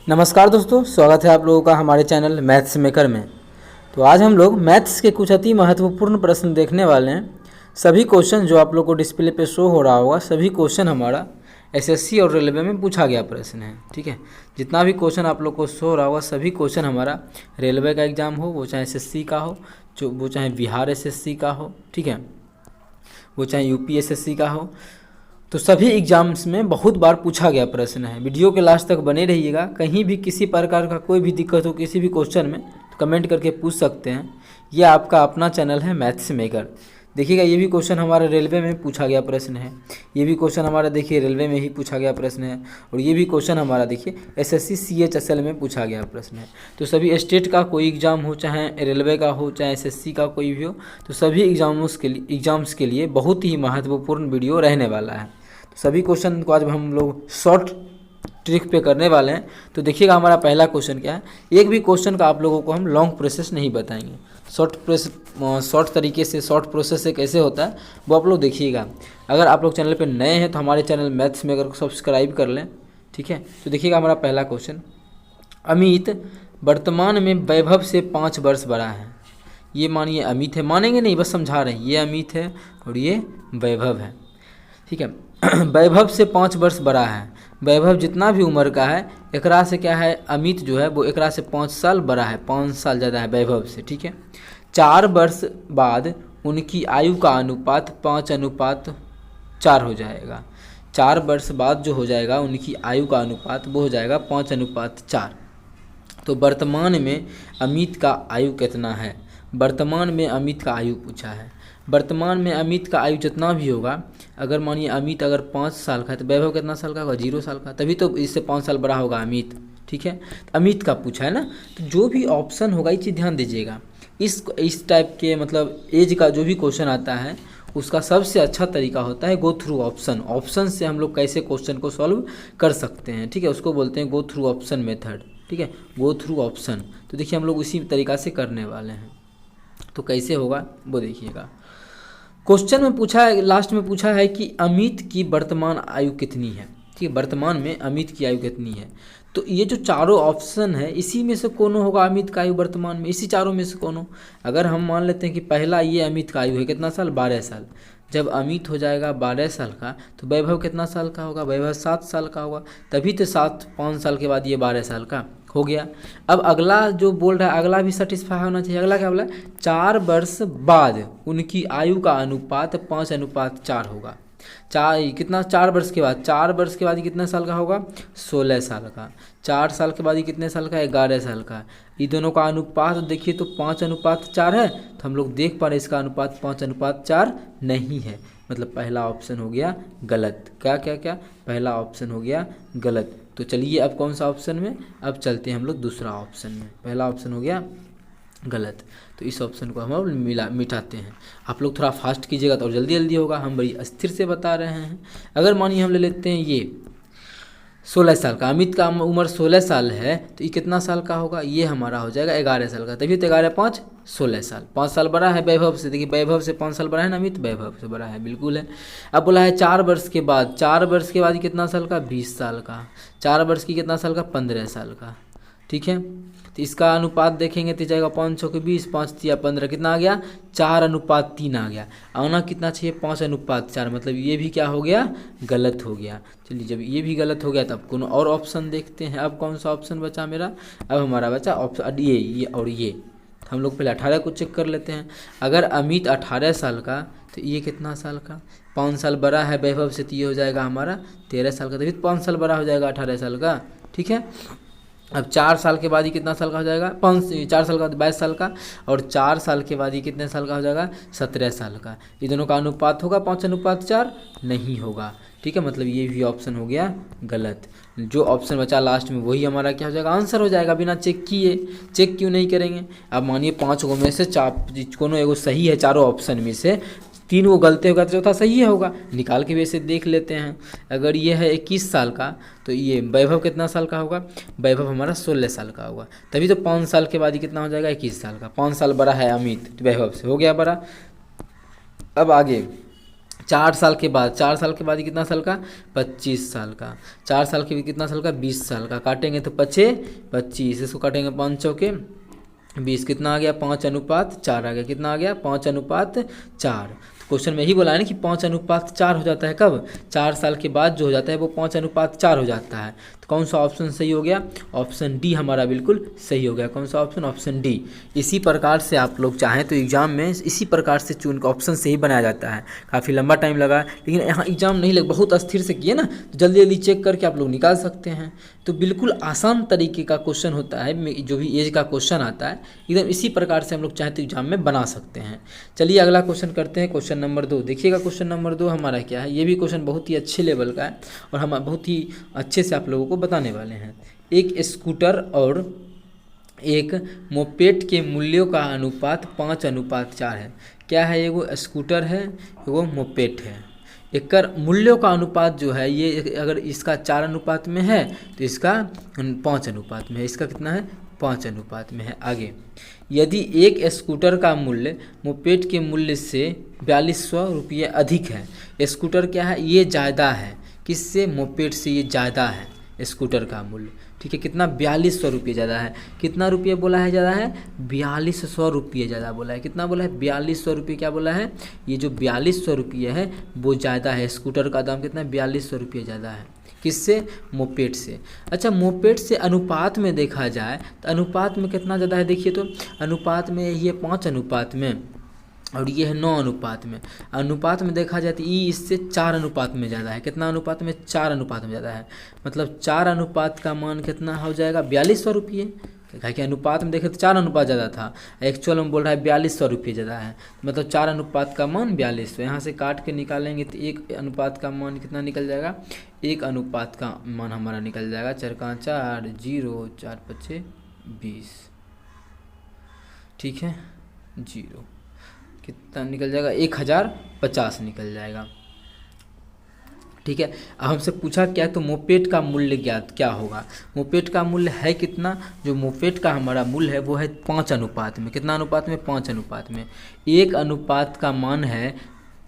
नमस्कार दोस्तों, स्वागत है आप लोगों का हमारे चैनल मैथ्स मेकर में। तो आज हम लोग मैथ्स के कुछ अति महत्वपूर्ण प्रश्न देखने वाले हैं। सभी क्वेश्चन जो आप लोग को डिस्प्ले पे शो हो रहा होगा, सभी क्वेश्चन हमारा एसएससी और रेलवे में पूछा गया प्रश्न है। ठीक है, जितना भी क्वेश्चन आप लोग को शो हो रहा होगा सभी क्वेश्चन हमारा रेलवे का एग्ज़ाम हो, वो चाहे एसएससी का हो, वो चाहे बिहार एसएससी का हो, ठीक है, वो चाहे यूपी एसएससी का हो, तो सभी एग्जाम्स में बहुत बार पूछा गया प्रश्न है। वीडियो के लास्ट तक बने रहिएगा। कहीं भी किसी प्रकार का कोई भी दिक्कत हो किसी भी क्वेश्चन में तो कमेंट करके पूछ सकते हैं। यह आपका अपना चैनल है मैथ्स मेकर। देखिएगा, ये भी क्वेश्चन हमारा रेलवे में पूछा गया प्रश्न है। ये भी क्वेश्चन हमारा देखिए रेलवे में ही पूछा गया प्रश्न है। और ये भी क्वेश्चन हमारा देखिए एसएससी CHSL में पूछा गया प्रश्न है। तो सभी स्टेट का कोई एग्ज़ाम हो, चाहे रेलवे का हो, चाहे एसएससी का कोई भी हो, तो सभी एग्ज़ाम्स के लिए बहुत ही महत्वपूर्ण वीडियो रहने वाला है। तो सभी क्वेश्चन को आज हम लोग शॉर्ट ट्रिक पे करने वाले हैं। तो देखिएगा हमारा पहला क्वेश्चन क्या है। एक भी क्वेश्चन का आप लोगों को हम लॉन्ग प्रोसेस नहीं बताएंगे। शॉर्ट तरीके से, शॉर्ट प्रोसेस से कैसे होता है वो आप लोग देखिएगा। अगर आप लोग चैनल पे नए हैं तो हमारे चैनल मैथ्स मेकर को सब्सक्राइब कर लें। ठीक है, तो देखिएगा हमारा पहला क्वेश्चन। अमित वर्तमान में वैभव से 5 वर्ष बड़ा है। ये मानिए अमित है, मानेंगे नहीं, बस समझा रहे हैं। ये अमित है और ये वैभव है। ठीक है, वैभव से 5 वर्ष बड़ा है। वैभव जितना भी उम्र का है एकरा से क्या है, अमित जो है वो एकरा से 5 साल बड़ा है, 5 साल ज़्यादा है वैभव से। ठीक है, 4 वर्ष बाद उनकी आयु का अनुपात 5:4 हो जाएगा। 4 वर्ष बाद जो हो जाएगा उनकी आयु का अनुपात वो हो जाएगा 5:4। तो वर्तमान में अमित का आयु कितना है। वर्तमान में अमित का आयु पूछा है। वर्तमान में अमित का आयु जितना भी होगा, अगर मानिए अमित अगर 5 साल का है तो वैभव कितना साल का होगा, 0 साल का, तभी तो इससे 5 साल बड़ा होगा अमित। ठीक है, अमित का पूछा है ना। तो जो भी ऑप्शन होगा ये चीज़ ध्यान दीजिएगा। इस टाइप के मतलब एज का जो भी क्वेश्चन आता है उसका सबसे अच्छा तरीका होता है गो थ्रू ऑप्शन। ऑप्शन से हम लोग कैसे क्वेश्चन को सॉल्व कर सकते हैं। ठीक है, उसको बोलते हैं गो थ्रू ऑप्शन मेथड। ठीक है, गो थ्रू ऑप्शन। तो देखिए हम लोग उसी तरीका से करने वाले हैं। तो कैसे होगा वो देखिएगा। क्वेश्चन में पूछा है, लास्ट में पूछा है कि अमित की वर्तमान आयु कितनी है। ठीक है, वर्तमान में अमित की आयु कितनी है। तो ये जो चारों ऑप्शन है इसी में से कौन होगा अमित का आयु वर्तमान में, इसी चारों में से कौन हो। अगर हम मान लेते हैं कि पहला ये अमित का आयु है कितना साल, 12 साल। जब अमित हो जाएगा 12 साल का तो वैभव कितना साल का होगा, वैभव 7 साल का होगा। तभी तो 5 साल के बाद ये 12 साल का हो गया। अब अगला जो बोल रहा है अगला भी सेटिस्फाई होना चाहिए। अगला क्या बोला, 4 वर्ष बाद उनकी आयु का अनुपात 5:4 होगा। कितना, 4 वर्ष के बाद, 4 वर्ष के बाद ये कितने साल का होगा, 16 साल का। 4 साल के बाद ये कितने साल का है, 11 साल का। ये दोनों का अनुपात देखिए तो 5:4 है। तो हम लोग देख पा रहे हैं इसका अनुपात 5:4 नहीं है। मतलब पहला ऑप्शन हो गया गलत। क्या क्या क्या, पहला ऑप्शन हो गया गलत। तो चलिए अब कौन सा ऑप्शन में, अब चलते हैं हम लोग दूसरा ऑप्शन में। पहला ऑप्शन हो गया गलत, तो इस ऑप्शन को हम मिटाते हैं। आप लोग थोड़ा फास्ट कीजिएगा तो और जल्दी जल्दी होगा। हम बड़ी अस्थिर से बता रहे हैं। अगर मानिए हम ले लेते हैं ये 16 साल का, अमित का उम्र 16 साल है तो ये कितना साल का होगा, ये हमारा हो जाएगा 11 साल का। तभी तो 11 5 16 साल, 5 साल बड़ा है वैभव से। देखिए वैभव से 5 साल बड़ा है ना, अमित वैभव से बड़ा है, बिल्कुल है। अब बोला है 4 वर्ष के बाद, 4 वर्ष के बाद ये कितना साल का, 20 साल का। 4 वर्ष की कितना साल का, 15 साल का। ठीक है, तो इसका अनुपात देखेंगे तो जाएगा 5 6 20, 5 3 15, कितना आ गया, 4:3 आ गया। आना कितना चाहिए, 5:4। मतलब ये भी क्या हो गया, गलत हो गया। चलिए जब ये भी गलत हो गया तब कौन और ऑप्शन देखते हैं। अब कौन सा ऑप्शन बचा मेरा, अब हमारा बचा ऑप्शन ये और ये। हम लोग पहले 18 को चेक कर लेते हैं। अगर अमित 18 साल का तो ये कितना साल का, 5 साल बड़ा है वैभव से, तो ये हो जाएगा हमारा 13 साल का। तभी 5 साल बड़ा हो जाएगा 18 साल का। ठीक है, अब 4 साल के बाद ये कितना साल का हो जाएगा, 4 साल का 22 साल का। और 4 साल के बाद ये कितने साल का हो जाएगा, 17 साल का। ये दोनों का अनुपात होगा 5:4 नहीं होगा। ठीक है, मतलब ये भी ऑप्शन हो गया गलत। जो ऑप्शन बचा लास्ट में वही हमारा क्या हो जाएगा, आंसर हो जाएगा बिना चेक किए। चेक क्यों नहीं करेंगे। अब मानिए 5 गो में से 4 कोनो एगो सही है, चारों ऑप्शन में से 3 वो गलती होगा तो चौथा सही होगा। निकाल के वैसे देख लेते हैं। अगर ये है 21 साल का तो ये वैभव कितना साल का होगा, वैभव हमारा 16 साल का होगा। तभी तो 5 साल के बाद ये कितना हो जाएगा, 21 साल का। 5 साल बड़ा है अमित वैभव से, हो गया बड़ा। अब आगे 4 साल के बाद, 4 साल के बाद कितना साल का, 25 साल का। 4 साल के बाद कितना साल का, 20 साल का। काटेंगे तो 25, इसको काटेंगे 5 चौके 20, कितना आ गया, 5:4 आ गया। कितना आ गया, 5:4। क्वेश्चन में ही बोला है ना कि 5:4 हो जाता है कब, 4 साल के बाद जो हो जाता है वो 5:4 हो जाता है। तो कौन सा ऑप्शन सही हो गया, ऑप्शन डी हमारा बिल्कुल सही हो गया। कौन सा ऑप्शन, ऑप्शन डी। इसी प्रकार से आप लोग चाहें तो एग्जाम में इसी प्रकार से चुन के ऑप्शन से ही बनाया जाता है। काफ़ी लंबा टाइम लगा, लेकिन यहाँ एग्जाम नहीं लग, बहुत अस्थिर से किए ना, तो जल्दी जल्दी चेक करके आप लोग निकाल सकते हैं। तो बिल्कुल आसान तरीके का क्वेश्चन होता है, जो भी एज का क्वेश्चन आता है एकदम इसी प्रकार से हम लोग चाहें तो एग्जाम में बना सकते हैं। चलिए अगला क्वेश्चन करते हैं, क्वेश्चन नंबर 2। देखिएगा क्वेश्चन नंबर 2 हमारा क्या है। ये भी क्वेश्चन बहुत ही अच्छे लेवल का है और हम बहुत ही अच्छे से आप लोगों को बताने वाले हैं। एक स्कूटर और एक मोपेड के मूल्यों का अनुपात 5:4 है। क्या है, एगो स्कूटर है, एगो मोपेड है। एकर मूल्यों का अनुपात जो है, ये अगर इसका 4 अनुपात में है तो इसका 5 अनुपात में है। इसका कितना है, 5 अनुपात में है। आगे, यदि एक स्कूटर का मूल्य मोपेड के मूल्य से 4200 रुपये अधिक है। स्कूटर क्या है, ये ज़्यादा है, किससे, मोपेड से ये ज़्यादा है स्कूटर का मूल्य। ठीक है, कितना, 4200 रुपये ज़्यादा है। कितना रुपये बोला है ज़्यादा है, 4200 रुपये ज़्यादा बोला है। कितना बोला है, 4200 रुपये। क्या बोला है, ये जो 4200 रुपये है वो ज़्यादा है। स्कूटर का दाम कितना है, 4200 रुपये ज़्यादा है। किससे, मोपेड से। अच्छा, मोपेड से अनुपात में देखा जाए तो अनुपात में कितना ज़्यादा है, देखिए तो अनुपात में ये 5 अनुपात में और ये है 9 अनुपात में। अनुपात में देखा जाए तो ये इससे 4 अनुपात में ज़्यादा है। कितना अनुपात में, 4 अनुपात में ज़्यादा है। मतलब 4 अनुपात का मान कितना हो जाएगा, 4200 रुपये। क्या कि अनुपात में देखें तो 4 अनुपात ज़्यादा था, एक्चुअल में बोल रहा है 4200 रुपये ज़्यादा है। मतलब 4 अनुपात का मान 4200। यहाँ से काट के निकालेंगे तो 1 अनुपात का मान कितना निकल जाएगा, 1 अनुपात का मान हमारा निकल जाएगा 4×4 0, 4×5 20। ठीक है, 0 कितना निकल जाएगा, 1050 निकल जाएगा। ठीक है, अब हमसे पूछा क्या, तो मोपेड का मूल्य ज्ञात क्या होगा। मोपेड का मूल्य है कितना, जो मोपेड का हमारा मूल्य है वो है 5 अनुपात में। कितना अनुपात में, 5 अनुपात में। 1 अनुपात का मान है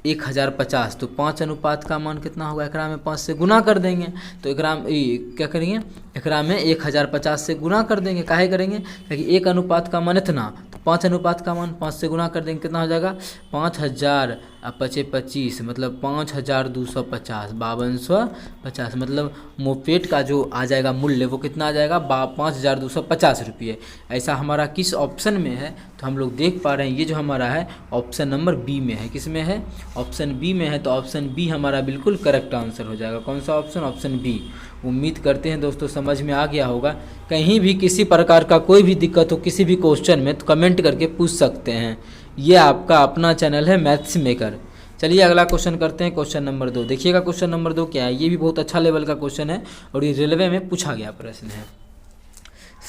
1050, तो 5 अनुपात का मान कितना होगा, एकरा में 5 से गुना कर देंगे। तो एकरा में क्या करेंगे, एकरा में 1050 से गुना कर देंगे। काहे करेंगे, क्योंकि 1 अनुपात का मान इतना, तो 5 अनुपात का मान 5 से गुना कर देंगे। कितना हो जाएगा, 5000 और 25 मतलब 5250, 5250। मतलब मोपेड का जो आ जाएगा मूल्य वो कितना आ जाएगा, 5250 रुपये। ऐसा हमारा किस ऑप्शन में है, तो हम लोग देख पा रहे हैं ये जो हमारा है ऑप्शन नंबर बी में है। किस में है, ऑप्शन बी में है। तो ऑप्शन बी हमारा बिल्कुल करेक्ट आंसर हो जाएगा। कौन सा ऑप्शन, ऑप्शन बी। उम्मीद करते हैं दोस्तों समझ में आ गया होगा। कहीं भी किसी प्रकार का कोई भी दिक्कत हो किसी भी क्वेश्चन में तो कमेंट करके पूछ सकते हैं। ये आपका अपना चैनल है मैथ्स मेकर। चलिए अगला क्वेश्चन करते हैं, क्वेश्चन नंबर 2। देखिएगा क्वेश्चन नंबर 2 क्या है। ये भी बहुत अच्छा लेवल का क्वेश्चन है और ये रेलवे में पूछा गया प्रश्न है।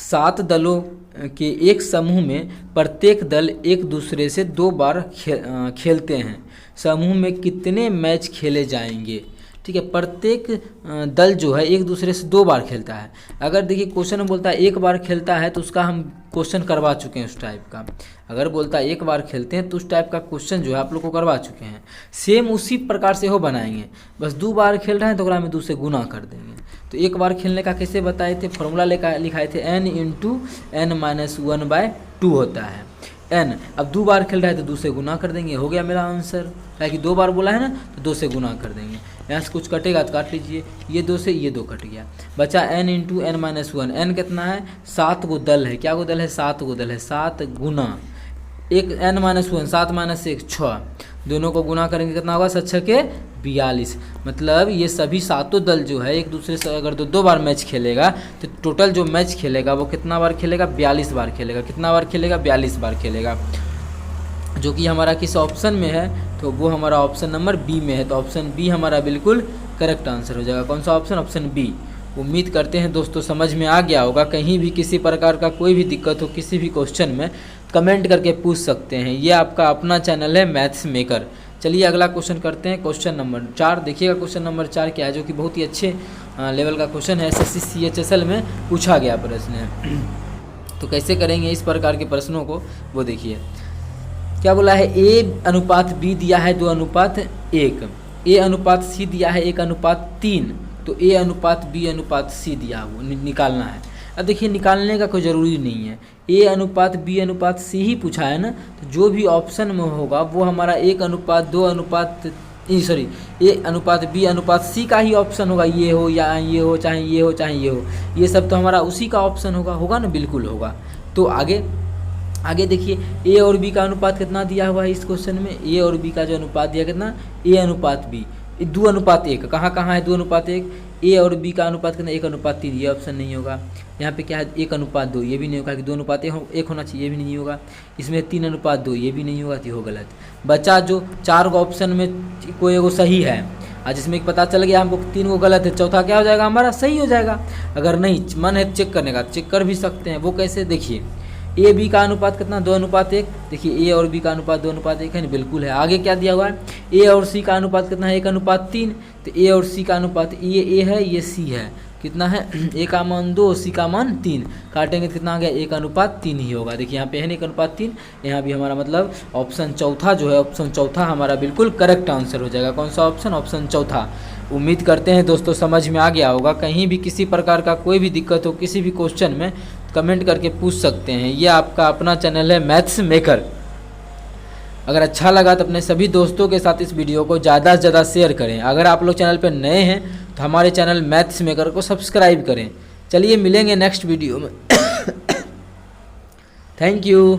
7 दलों के एक समूह में प्रत्येक दल एक दूसरे से 2 बार खेलते हैं। समूह में कितने मैच खेले जाएंगे। ठीक है, प्रत्येक दल जो है एक दूसरे से 2 बार खेलता है। अगर देखिए क्वेश्चन में बोलता है 1 बार खेलता है तो उसका हम क्वेश्चन करवा चुके हैं उस टाइप का। अगर बोलता है 1 बार खेलते हैं तो उस टाइप का क्वेश्चन जो है आप लोग को करवा चुके हैं। सेम उसी प्रकार से हो बनाएंगे, बस 2 बार खेल रहे हैं तो ग्राम में 2 से गुना कर देंगे। तो 1 बार खेलने का कैसे बताए थे, फॉर्मूला लिखाए थे n × n-1/2 होता है n। अब 2 बार खेल रहा है तो 2 से गुना कर देंगे, हो गया मेरा आंसर। कि 2 बार बोला है ना तो 2 से गुना कर देंगे। यहाँ से कुछ कटेगा तो काट लीजिए, ये 2 से ये 2 कट गया, बचा n × n-1। n कितना है, 7 गो दल है। क्या गो दल है, 7 गो दल है। 7 गुना एक n-1, 7 - 1 6, दोनों को गुना करेंगे कितना होगा, 7 के 42। मतलब ये सभी 7 दल जो है एक दूसरे से अगर 2 बार मैच खेलेगा तो टोटल जो मैच खेलेगा वो कितना बार खेलेगा, 42 बार खेलेगा। कितना बार खेलेगा, 42 बार खेलेगा। जो कि हमारा किस ऑप्शन में है, तो वो हमारा ऑप्शन नंबर बी में है। तो ऑप्शन बी हमारा बिल्कुल करेक्ट आंसर हो जाएगा। कौन सा ऑप्शन, ऑप्शन बी। उम्मीद करते हैं दोस्तों समझ में आ गया होगा। कहीं भी किसी प्रकार का कोई भी दिक्कत हो किसी भी क्वेश्चन में कमेंट करके पूछ सकते हैं। ये आपका अपना चैनल है मैथ्स मेकर। चलिए अगला क्वेश्चन करते हैं, क्वेश्चन नंबर 4। देखिएगा क्वेश्चन नंबर 4 क्या है, जो कि बहुत ही अच्छे लेवल का क्वेश्चन है। SSC CHSL में पूछा गया प्रश्न है। तो कैसे करेंगे इस प्रकार के प्रश्नों को वो देखिए। क्या बोला है, ए अनुपात बी दिया है 2:1, ए अनुपात सी दिया है 1:3, तो ए अनुपात बी अनुपात सी दिया वो निकालना है। अब देखिए निकालने का कोई ज़रूरी नहीं है, ए अनुपात बी अनुपात सी ही पूछा है ना, तो जो भी ऑप्शन में होगा वो हमारा 1:2 अनुपात सॉरी ए अनुपात बी अनुपात सी का ही ऑप्शन होगा, ये हो या ये हो, चाहे ये हो चाहे ये हो, ये सब तो हमारा उसी का ऑप्शन होगा ना, बिल्कुल होगा। तो आगे देखिए ए और बी का अनुपात कितना दिया हुआ है इस क्वेश्चन में, ए और बी का जो अनुपात दिया कितना, ए अनुपात बी 2:1, कहाँ है 2:1, ए और बी का अनुपात कितना 1:3, ये ऑप्शन नहीं होगा। यहाँ पे क्या है 1:2, ये भी नहीं होगा कि 2:1 होना चाहिए, ये भी नहीं होगा। इसमें 3:2, ये भी नहीं होगा, तो हो गलत। बचा जो 4 गो ऑप्शन में कोई एगो सही है, आज जिसमें पता चल गया हमको 3 गो गलत है, चौथा क्या हो जाएगा हमारा सही हो जाएगा। अगर नहीं मन है चेक करने का, चेक कर भी सकते हैं। वो कैसे, देखिए ए बी का अनुपात कितना 2:1, देखिए ए और बी का अनुपात 2:1 है ना, बिल्कुल है। आगे क्या दिया हुआ है, ए और सी का अनुपात कितना है 1:3, तो ए और सी का अनुपात, ये ए है ये सी है, कितना है ए का मान 2, सी का मान 3, काटेंगे तो कितना आ गया 1:3 ही होगा। देखिए यहाँ पे है ना 1:3, यहाँ भी हमारा मतलब ऑप्शन चौथा जो है, ऑप्शन चौथा हमारा बिल्कुल करेक्ट आंसर हो जाएगा। कौन सा ऑप्शन, ऑप्शन चौथा। उम्मीद करते हैं दोस्तों समझ में आ गया होगा। कहीं भी किसी प्रकार का कोई भी दिक्कत हो किसी भी क्वेश्चन में, कमेंट करके पूछ सकते हैं। ये आपका अपना चैनल है मैथ्स मेकर। अगर अच्छा लगा तो अपने सभी दोस्तों के साथ इस वीडियो को ज़्यादा से ज़्यादा शेयर करें। अगर आप लोग चैनल पर नए हैं तो हमारे चैनल मैथ्स मेकर को सब्सक्राइब करें। चलिए मिलेंगे नेक्स्ट वीडियो में। Thank you.